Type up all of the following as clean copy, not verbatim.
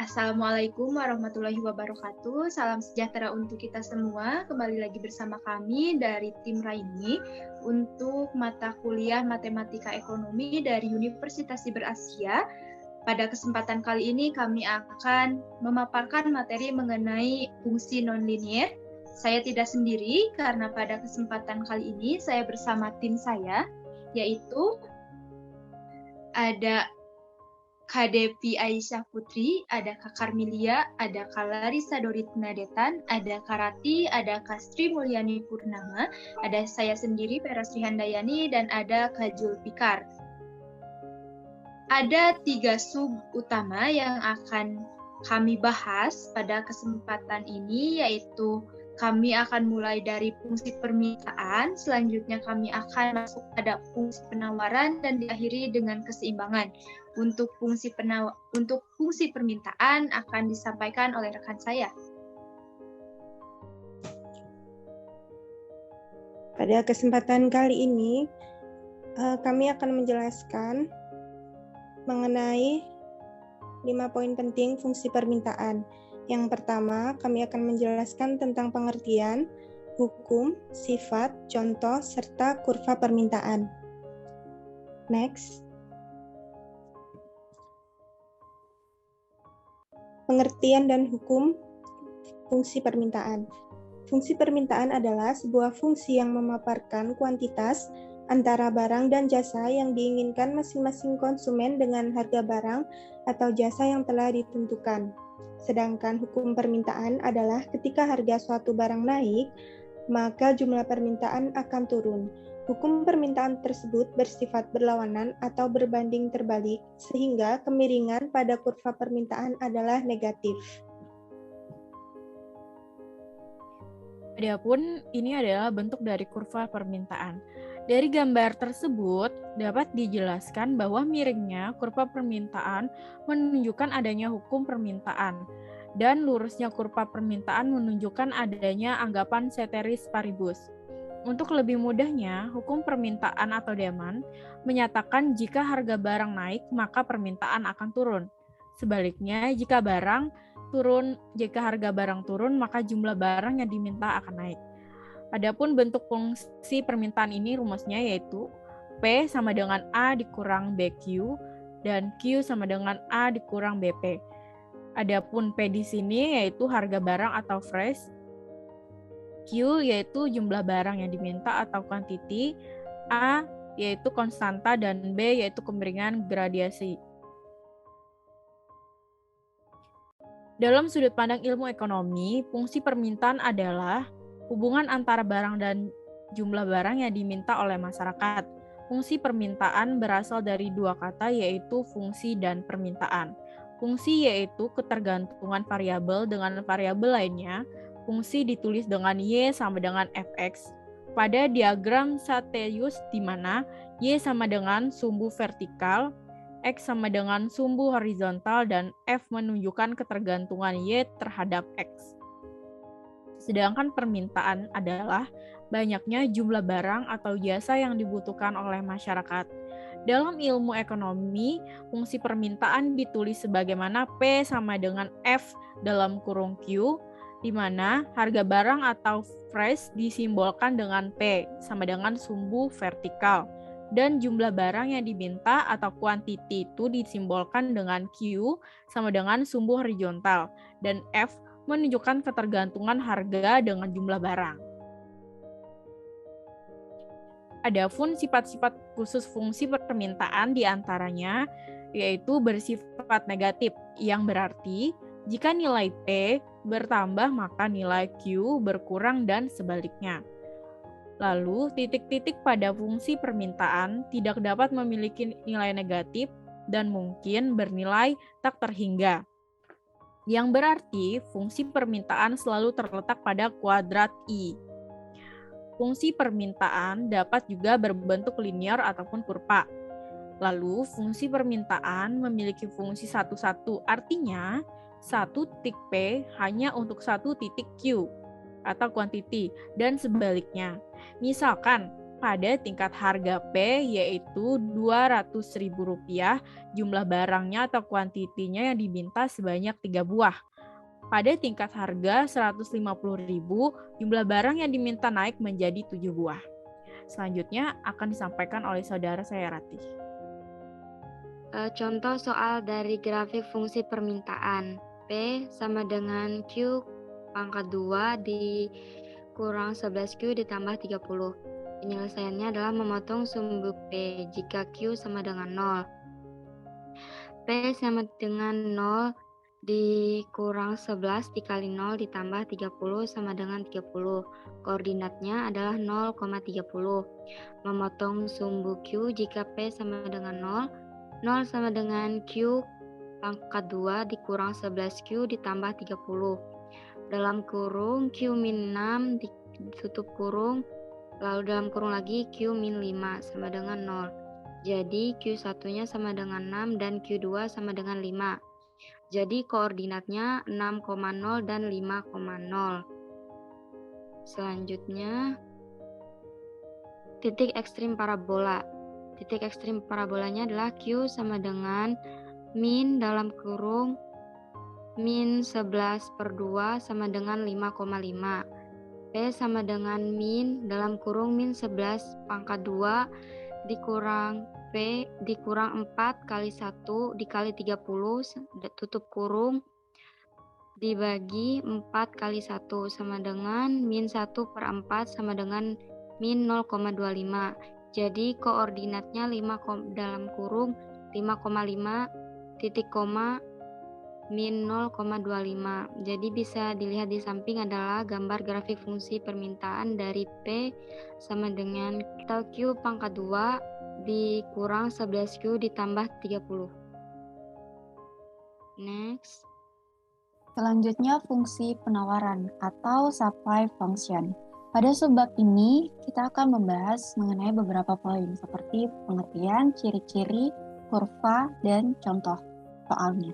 Assalamualaikum warahmatullahi wabarakatuh. Salam sejahtera untuk kita semua. Kembali lagi bersama kami dari tim Raini untuk mata kuliah Matematika Ekonomi dari Universitas Siber Asia. Pada kesempatan kali ini kami akan memaparkan materi mengenai fungsi nonlinier. Saya tidak sendiri karena pada kesempatan kali ini saya bersama tim saya, yaitu ada Kak Devi Aisyah Putri, ada Kak Karmilia, ada Kak Larissa Doritna Detan, ada Kak Rati, ada Kak Sri Mulyani Purnama, ada saya sendiri Perasri Handayani, dan ada Kak Julfikar. Ada 3 sub utama yang akan kami bahas pada kesempatan ini, yaitu kami akan mulai dari fungsi permintaan, selanjutnya kami akan masuk pada fungsi penawaran, dan diakhiri dengan keseimbangan. Untuk fungsi permintaan akan disampaikan oleh rekan saya. Pada kesempatan kali ini, kami akan menjelaskan mengenai 5 poin penting fungsi permintaan. Yang pertama, kami akan menjelaskan tentang pengertian, hukum, sifat, contoh, serta kurva permintaan. Next. Pengertian dan hukum fungsi permintaan. Fungsi permintaan adalah sebuah fungsi yang memaparkan kuantitas antara barang dan jasa yang diinginkan masing-masing konsumen dengan harga barang atau jasa yang telah ditentukan. Sedangkan hukum permintaan adalah ketika harga suatu barang naik, maka jumlah permintaan akan turun. Hukum permintaan tersebut bersifat berlawanan atau berbanding terbalik, sehingga kemiringan pada kurva permintaan adalah negatif. Adapun ini adalah bentuk dari kurva permintaan. Dari gambar tersebut dapat dijelaskan bahwa miringnya kurva permintaan menunjukkan adanya hukum permintaan dan lurusnya kurva permintaan menunjukkan adanya anggapan ceteris paribus. Untuk lebih mudahnya, hukum permintaan atau demand menyatakan jika harga barang naik maka permintaan akan turun. Sebaliknya, jika harga barang turun maka jumlah barang yang diminta akan naik. Adapun bentuk fungsi permintaan ini rumusnya yaitu P sama dengan A dikurang BQ dan Q sama dengan A dikurang BP. Adapun P di sini yaitu harga barang atau price, Q yaitu jumlah barang yang diminta atau quantity, A yaitu konstanta, dan B yaitu kemiringan gradiasi. Dalam sudut pandang ilmu ekonomi, fungsi permintaan adalah hubungan antara barang dan jumlah barang yang diminta oleh masyarakat. Fungsi permintaan berasal dari 2 kata yaitu fungsi dan permintaan. Fungsi yaitu ketergantungan variabel dengan variabel lainnya. Fungsi ditulis dengan Y sama dengan Fx. Pada diagram Satelius di mana Y sama dengan sumbu vertikal, X sama dengan sumbu horizontal, dan F menunjukkan ketergantungan Y terhadap X. Sedangkan permintaan adalah banyaknya jumlah barang atau jasa yang dibutuhkan oleh masyarakat. Dalam ilmu ekonomi, fungsi permintaan ditulis sebagaimana P sama dengan F dalam kurung Q, di mana harga barang atau price disimbolkan dengan P sama dengan sumbu vertikal, dan jumlah barang yang diminta atau quantity itu disimbolkan dengan Q sama dengan sumbu horizontal, dan F menunjukkan ketergantungan harga dengan jumlah barang. Adapun sifat-sifat khusus fungsi permintaan diantaranya yaitu bersifat negatif, yang berarti jika nilai P bertambah maka nilai Q berkurang dan sebaliknya. Lalu titik-titik pada fungsi permintaan tidak dapat memiliki nilai negatif dan mungkin bernilai tak terhingga, yang berarti fungsi permintaan selalu terletak pada kuadrat I. Fungsi permintaan dapat juga berbentuk linear ataupun kurva. Lalu fungsi permintaan memiliki fungsi satu-satu, artinya satu titik P hanya untuk satu titik Q atau quantity, dan sebaliknya. Misalkan pada tingkat harga P yaitu Rp200.000, jumlah barangnya atau kuantitinya yang diminta sebanyak 3 buah. Pada tingkat harga Rp150.000, jumlah barang yang diminta naik menjadi 7 buah. Selanjutnya akan disampaikan oleh saudara saya Ratih. Contoh soal dari grafik fungsi permintaan. P sama dengan Q pangkat 2 dikurang 11Q ditambah 30. Penyelesaiannya adalah memotong sumbu P jika Q sama dengan 0. P sama dengan 0 dikurang 11 dikali 0 ditambah 30 sama dengan 30. Koordinatnya adalah 0,30. Memotong sumbu Q jika P sama dengan 0. 0 sama dengan Q pangkat 2 dikurang 11Q ditambah 30. Dalam kurung Q min 6 ditutup kurung, lalu dalam kurung lagi Q min 5 sama dengan 0. Jadi Q1-nya sama dengan 6 dan Q2 sama dengan 5. Jadi koordinatnya 6,0 dan 5,0. Selanjutnya, titik ekstrim parabola. Titik ekstrim parabolanya adalah Q sama dengan min dalam kurung min 11/2 sama dengan 5,5. P sama dengan min dalam kurung min 11 pangkat 2 dikurang P dikurang 4 kali 1 dikali 30 tutup kurung dibagi 4 kali 1 sama dengan min 1/4 sama dengan min 0,25. Jadi koordinatnya 5 dalam kurung 5,5 titik koma min 0,25. Jadi bisa dilihat di samping adalah gambar grafik fungsi permintaan dari P sama dengan Q pangkat 2 dikurang 11Q ditambah 30. Next. Selanjutnya fungsi penawaran atau supply function. Pada subbab ini kita akan membahas mengenai beberapa poin seperti pengertian, ciri-ciri, kurva, dan contoh soalnya.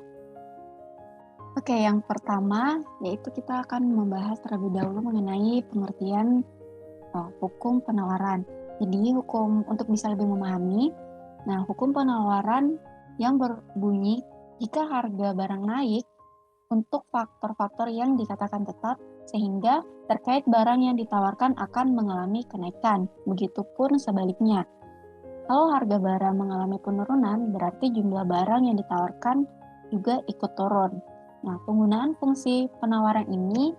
Oke, yang pertama yaitu kita akan membahas terlebih dahulu mengenai pengertian hukum penawaran. Jadi hukum untuk bisa lebih memahami, hukum penawaran yang berbunyi jika harga barang naik untuk faktor-faktor yang dikatakan tetap sehingga terkait barang yang ditawarkan akan mengalami kenaikan. Begitupun sebaliknya. Kalau harga barang mengalami penurunan, berarti jumlah barang yang ditawarkan juga ikut turun. Penggunaan fungsi penawaran ini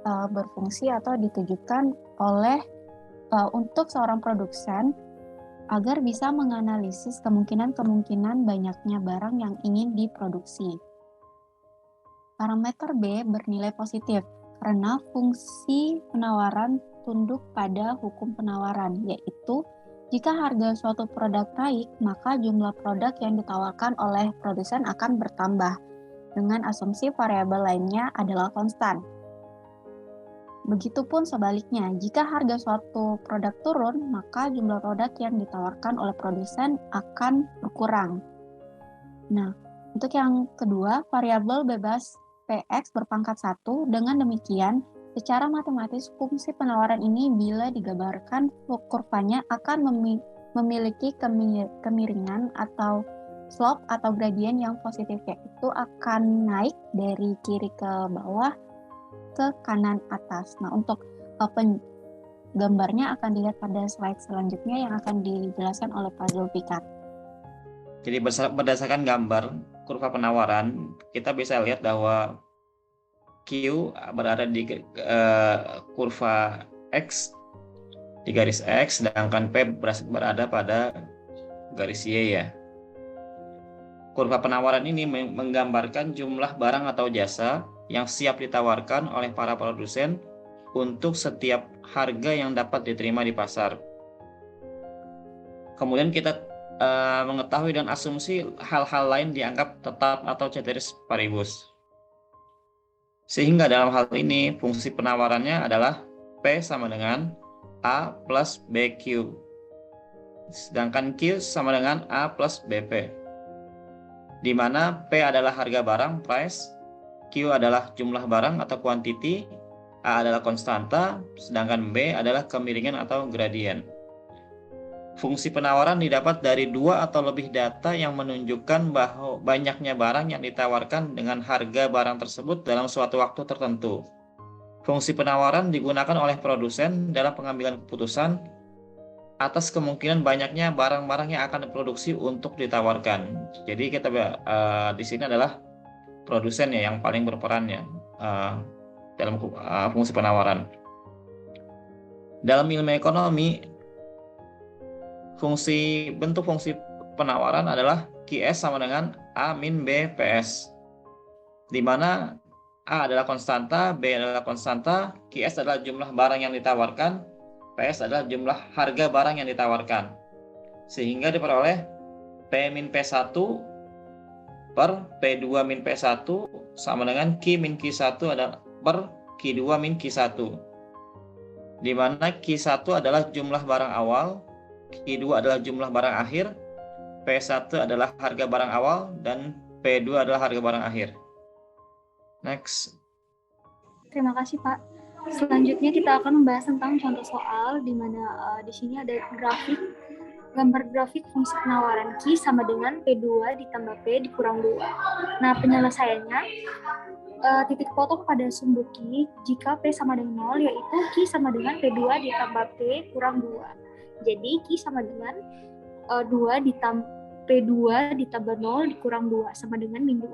berfungsi atau ditujukan oleh untuk seorang produsen agar bisa menganalisis kemungkinan-kemungkinan banyaknya barang yang ingin diproduksi. Parameter B bernilai positif karena fungsi penawaran tunduk pada hukum penawaran, yaitu jika harga suatu produk naik, maka jumlah produk yang ditawarkan oleh produsen akan bertambah, dengan asumsi variabel lainnya adalah konstan. Begitupun sebaliknya, jika harga suatu produk turun, maka jumlah produk yang ditawarkan oleh produsen akan berkurang. Untuk yang kedua, variabel bebas PX berpangkat 1, dengan demikian, secara matematis fungsi penawaran ini bila digambarkan kurvanya akan memiliki kemiringan atau slope atau gradien yang positif, yaitu akan naik dari kiri ke bawah ke kanan atas. Untuk gambarnya akan dilihat pada slide selanjutnya yang akan dijelaskan oleh Pak Zulfikar. Jadi berdasarkan gambar kurva penawaran, kita bisa lihat bahwa Q berada di kurva X di garis X, sedangkan P berada pada garis Y ya. Kurva penawaran ini menggambarkan jumlah barang atau jasa yang siap ditawarkan oleh para produsen untuk setiap harga yang dapat diterima di pasar. Kemudian kita mengetahui dan asumsi hal-hal lain dianggap tetap atau ceteris paribus. Sehingga dalam hal ini fungsi penawarannya adalah P sama dengan A plus BQ. Sedangkan Q sama dengan A plus BP. Di mana P adalah harga barang, price, Q adalah jumlah barang atau quantity, A adalah konstanta, sedangkan B adalah kemiringan atau gradient. Fungsi penawaran didapat dari dua atau lebih data yang menunjukkan bahwa banyaknya barang yang ditawarkan dengan harga barang tersebut dalam suatu waktu tertentu. Fungsi penawaran digunakan oleh produsen dalam pengambilan keputusan atas kemungkinan banyaknya barang-barang yang akan diproduksi untuk ditawarkan. Jadi kita di sini adalah produsen ya yang paling berperan ya dalam fungsi penawaran. Dalam ilmu ekonomi, bentuk fungsi penawaran adalah QS sama dengan A min B PS, di mana A adalah konstanta, B adalah konstanta, QS adalah jumlah barang yang ditawarkan, PS adalah jumlah harga barang yang ditawarkan. Sehingga diperoleh P min P1 per P2 min P1 sama dengan Q min Q1 adalah per Q2 min Q1. Di mana Q1 adalah jumlah barang awal, Q2 adalah jumlah barang akhir, P1 adalah harga barang awal, dan P2 adalah harga barang akhir. Next. Terima kasih, Pak. Selanjutnya kita akan membahas tentang contoh soal di mana di sini ada gambar grafik fungsi penawaran Q sama dengan P2 ditambah P dikurang 2. Nah, penyelesaiannya titik potong pada sumbu Q jika P sama dengan 0 yaitu Q sama dengan P2 ditambah P kurang 2. Jadi Q sama dengan 2 ditambah P2 ditambah 0 dikurang 2 sama dengan min 2.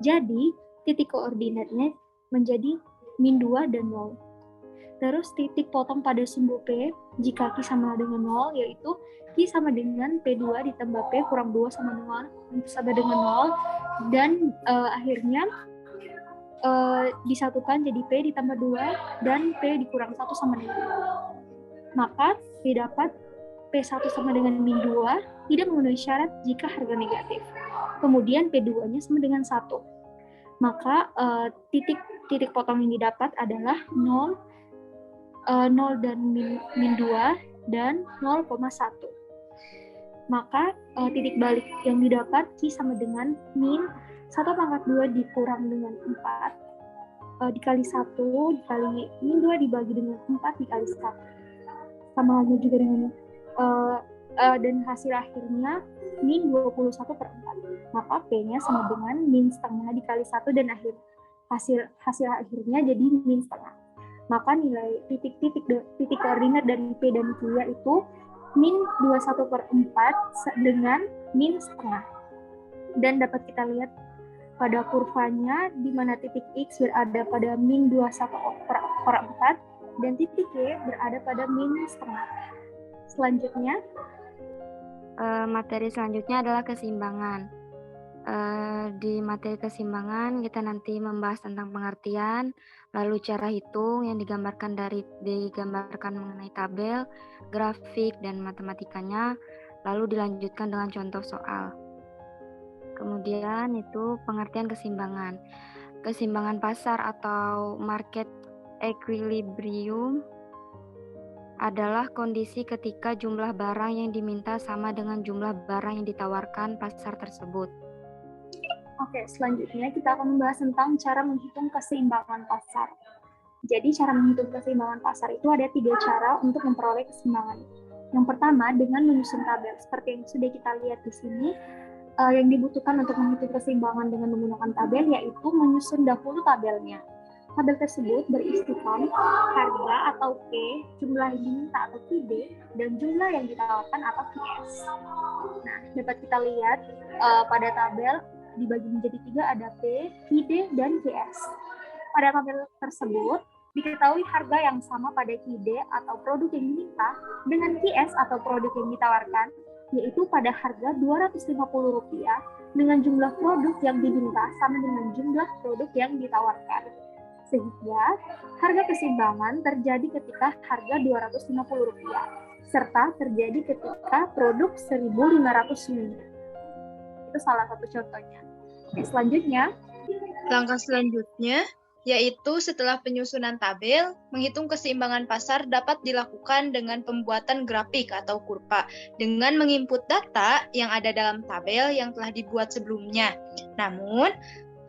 Jadi titik koordinatnya menjadi min 2 dan 0. Terus titik potong pada sumbu P jika Q sama dengan 0 yaitu Q sama dengan P2 ditambah P kurang 2 sama dengan 0 dan akhirnya disatukan jadi P ditambah 2 dan P dikurang 1 sama dengan 0. Maka didapat P1 sama dengan min 2 tidak memenuhi syarat jika harga negatif. Kemudian P2-nya sama dengan 1. Maka titik potong yang didapat adalah 0 dan min 2 dan 0,1. Maka titik balik yang didapat Q sama dengan min 1/2 dikurang dengan 4 dikali 1 dikali min 2 dibagi dengan 4 dikali 1. Sama halnya juga dengan dan hasil akhirnya min 21/4. Maka P-nya sama dengan min setengah dikali 1 dan hasil akhirnya jadi min setengah. Maka nilai titik koordinat dari P dan Q yaitu min 21/4 dengan min setengah. Dan dapat kita lihat pada kurvanya di mana titik X berada pada min 21/4 dan titik Y berada pada min setengah. Selanjutnya, materi selanjutnya adalah keseimbangan. Di materi keseimbangan kita nanti membahas tentang pengertian, lalu cara hitung yang digambarkan mengenai tabel, grafik, dan matematikanya, lalu dilanjutkan dengan contoh soal. Kemudian itu pengertian keseimbangan. Keseimbangan pasar atau market equilibrium adalah kondisi ketika jumlah barang yang diminta sama dengan jumlah barang yang ditawarkan pasar tersebut. Oke, selanjutnya kita akan membahas tentang cara menghitung keseimbangan pasar. Jadi cara menghitung keseimbangan pasar itu ada 3 cara untuk memperoleh keseimbangan. Yang pertama dengan menyusun tabel. Seperti yang sudah kita lihat di sini, yang dibutuhkan untuk menghitung keseimbangan dengan menggunakan tabel yaitu menyusun dahulu tabelnya. Tabel tersebut berisikan harga atau P, jumlah yang diminta atau QD, dan jumlah yang ditawarkan atau QS. Nah, dapat kita lihat pada tabel dibagi menjadi 3 ada P, QD, dan QS. Pada tabel tersebut diketahui harga yang sama pada QD atau produk yang diminta dengan QS atau produk yang ditawarkan, yaitu pada harga Rp250 dengan jumlah produk yang diminta sama dengan jumlah produk yang ditawarkan. Sehingga harga keseimbangan terjadi ketika harga Rp250 serta terjadi ketika produk 1.500 unit. Itu salah satu contohnya. Oke, selanjutnya. Langkah selanjutnya yaitu setelah penyusunan tabel, menghitung keseimbangan pasar dapat dilakukan dengan pembuatan grafik atau kurva dengan menginput data yang ada dalam tabel yang telah dibuat sebelumnya. Namun,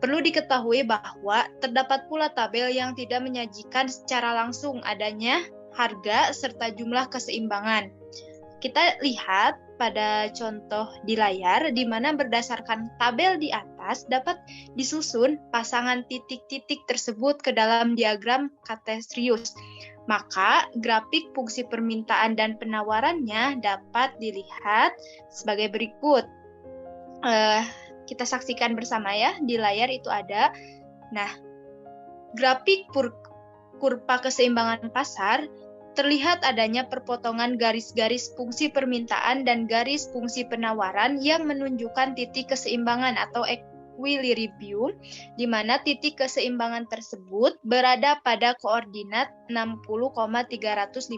perlu diketahui bahwa terdapat pula tabel yang tidak menyajikan secara langsung adanya harga serta jumlah keseimbangan. kita lihat pada contoh di layar, di mana berdasarkan tabel di atas dapat disusun pasangan titik-titik tersebut ke dalam diagram Cartesius. Maka grafik fungsi permintaan dan penawarannya dapat dilihat sebagai berikut. Kita saksikan bersama ya, di layar itu ada. Nah, grafik kurva keseimbangan pasar terlihat adanya perpotongan garis-garis fungsi permintaan dan garis fungsi penawaran yang menunjukkan titik keseimbangan atau equilibrium, di mana titik keseimbangan tersebut berada pada koordinat 60,350.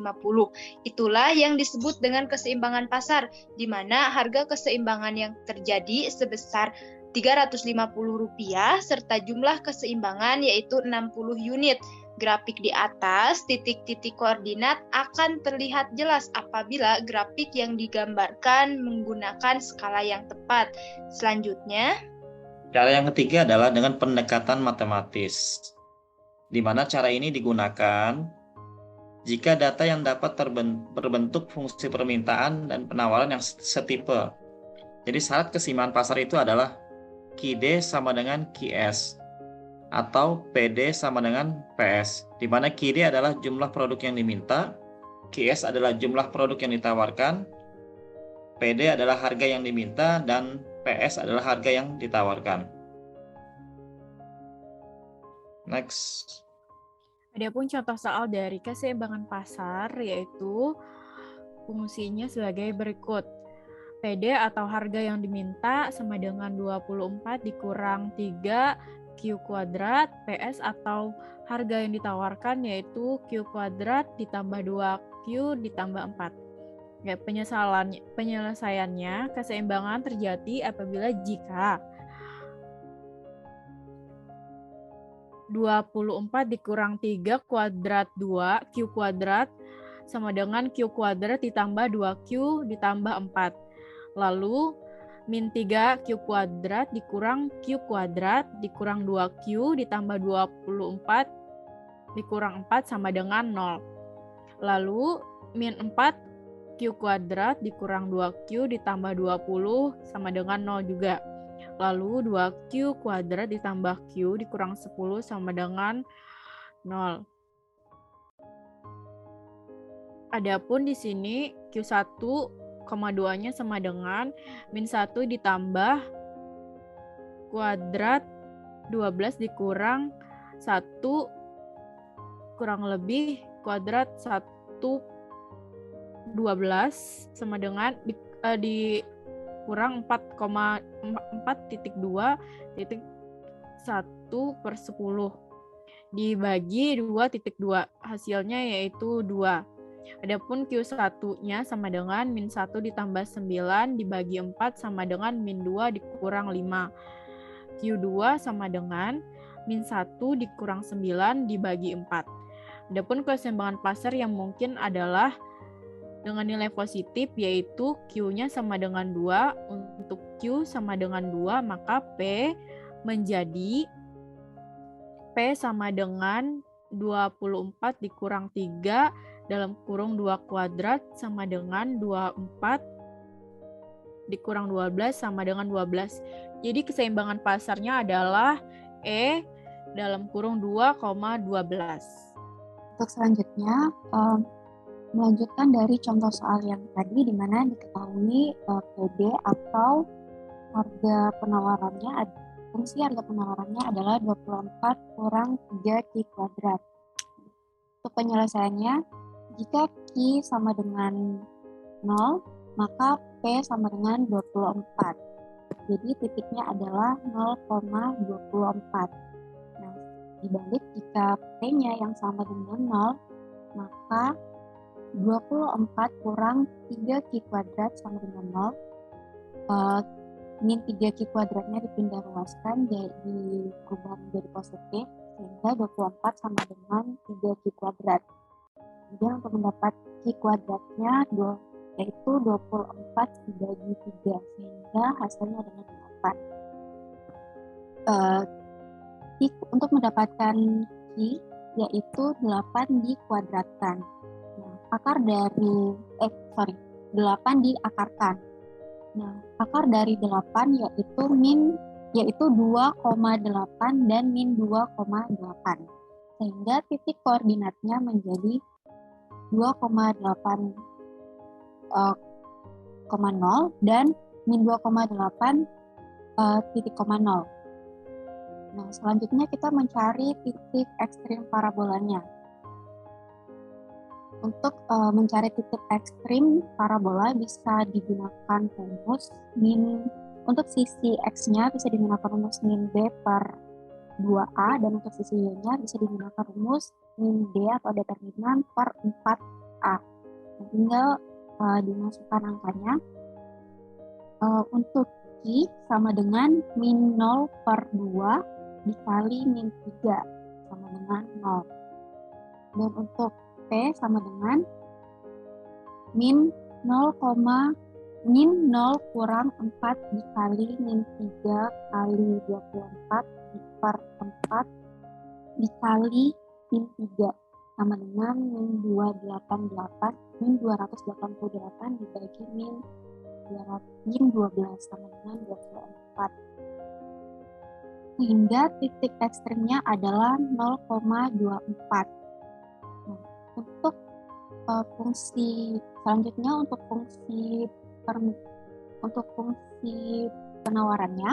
Itulah yang disebut dengan keseimbangan pasar, di mana harga keseimbangan yang terjadi sebesar Rp350 serta jumlah keseimbangan yaitu 60 unit. Grafik di atas, titik-titik koordinat akan terlihat jelas apabila grafik yang digambarkan menggunakan skala yang tepat. Selanjutnya, cara yang ketiga adalah dengan pendekatan matematis, di mana cara ini digunakan jika data yang dapat berbentuk fungsi permintaan dan penawaran yang setipe. Jadi syarat keseimbangan pasar itu adalah QD sama dengan QS atau PD sama dengan PS, di mana QD adalah jumlah produk yang diminta, QS adalah jumlah produk yang ditawarkan, PD adalah harga yang diminta, dan PS adalah harga yang ditawarkan. Next. Adapun contoh soal dari keseimbangan pasar yaitu fungsinya sebagai berikut. PD atau harga yang diminta sama dengan 24 dikurang 3 Q kuadrat, PS atau harga yang ditawarkan yaitu Q kuadrat ditambah 2Q ditambah 4. Ya, penyelesaiannya keseimbangan terjadi apabila jika 24 dikurang 3 kuadrat 2 Q kuadrat sama dengan Q kuadrat ditambah 2Q ditambah 4. Lalu min 3 Q kuadrat dikurang Q kuadrat dikurang 2Q ditambah 24 dikurang 4 sama dengan 0. Lalu min 4 Q kuadrat dikurang 2Q ditambah 20 sama dengan 0 juga. Lalu 2Q kuadrat ditambah Q dikurang 10 sama dengan 0. Adapun di sini Q1 2-nya sama dengan min 1 ditambah kuadrat 12 dikurang 1 kurang lebih kuadrat 1 12 sama dengan dikurang 4,4.2.1 per 10 dibagi 2.2 hasilnya yaitu 2. Adapun Q1-nya sama dengan min 1 ditambah 9 dibagi 4 sama dengan min 2 dikurang 5. Q2 sama dengan min 1 dikurang 9 dibagi 4. Adapun keseimbangan pasar yang mungkin adalah dengan nilai positif yaitu Q-nya sama dengan 2. Untuk Q sama dengan 2 maka P menjadi P sama dengan 24 dikurang 3 dalam kurung 2 kuadrat sama dengan 24 dikurang 12 sama dengan 12. Jadi keseimbangan pasarnya adalah E dalam kurung 2,12. Untuk selanjutnya, melanjutkan dari contoh soal yang tadi di mana diketahui PD atau fungsi harga penawarannya adalah 24 kurang 3Q kuadrat. Untuk penyelesaiannya, jika Q sama dengan 0, maka P sama dengan 24. Jadi titiknya adalah 0,24. Nah, dibalik jika P-nya yang sama dengan 0, maka 24 kurang 3Q kuadrat sama dengan 0. Min 3Q kuadratnya dipindah ruaskan jadi berubah menjadi positif, sehingga 24 sama dengan 3Q kuadrat. Kemudian untuk mendapat Q kuadratnya yaitu 24 dibagi 3, sehingga hasilnya adalah 8. Untuk mendapatkan Q yaitu 8 dikuadratkan. Nah, 8 diakarkan. Nah, akar dari 8 yaitu 2,8 dan min 2,8. Sehingga titik koordinatnya menjadi 2,8 dan min 2,8 titik koma 0. Nah, selanjutnya kita mencari titik ekstrim parabolanya. Untuk mencari titik ekstrim parabola bisa digunakan rumus min, untuk sisi X-nya bisa digunakan rumus min B per 2A, dan untuk sisi Y-nya bisa digunakan rumus min D atau determinan per 4A. Nah, tinggal dimasukkan angkanya. Untuk Q sama dengan min 0 per 2 dikali min 3 sama dengan 0. Dan untuk P sama dengan min 0 kurang 4 dikali min 3 kali 24 per 4 dikali min 3 sama dengan min 288 dibagi min 12 sama dengan 24. Sehingga titik ekstrimnya adalah 0,24. Nah, untuk fungsi selanjutnya, untuk fungsi penawarannya,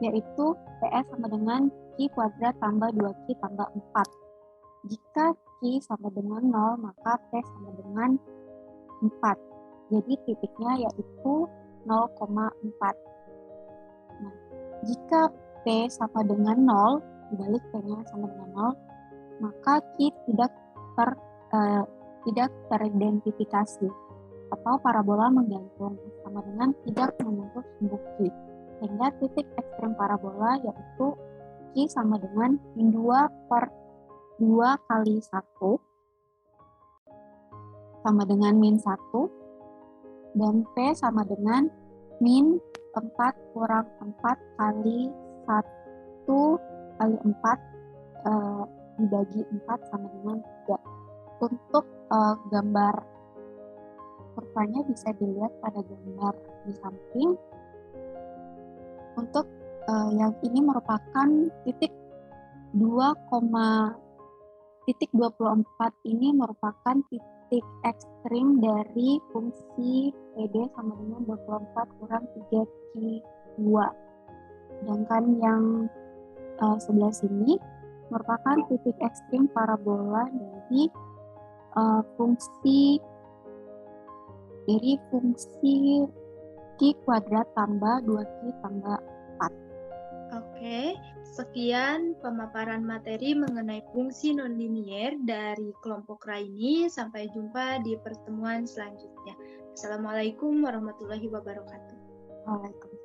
yaitu PS sama dengan Q kuadrat tambah 2Q tambah 4. Jika Q sama dengan 0, maka P sama dengan 4. Jadi titiknya yaitu 0,4. Nah, jika P sama dengan 0, dibalik P-nya sama dengan 0, maka Q tidak teridentifikasi atau parabola menggantung, sama dengan tidak menyentuh sumbu Q. Sehingga titik ekstrem parabola yaitu Q sama dengan min 2 per 2 kali 1 sama dengan min 1, dan P sama dengan min 4 kurang 4 kali 1 kali 4 dibagi 4 sama dengan 3. Untuk gambar kurvanya bisa dilihat pada gambar di samping. Untuk yang ini merupakan titik 24 ini merupakan titik ekstrim dari fungsi PD sama dengan 24 kurang 3Q2. Sedangkan yang sebelah sini merupakan titik ekstrim parabola dari fungsi Q kuadrat tambah 2Q tambah 4. Oke, sekian pemaparan materi mengenai fungsi nonlinier dari kelompok Raini. Sampai jumpa di pertemuan selanjutnya. Assalamualaikum warahmatullahi wabarakatuh. Waalaikumsalam.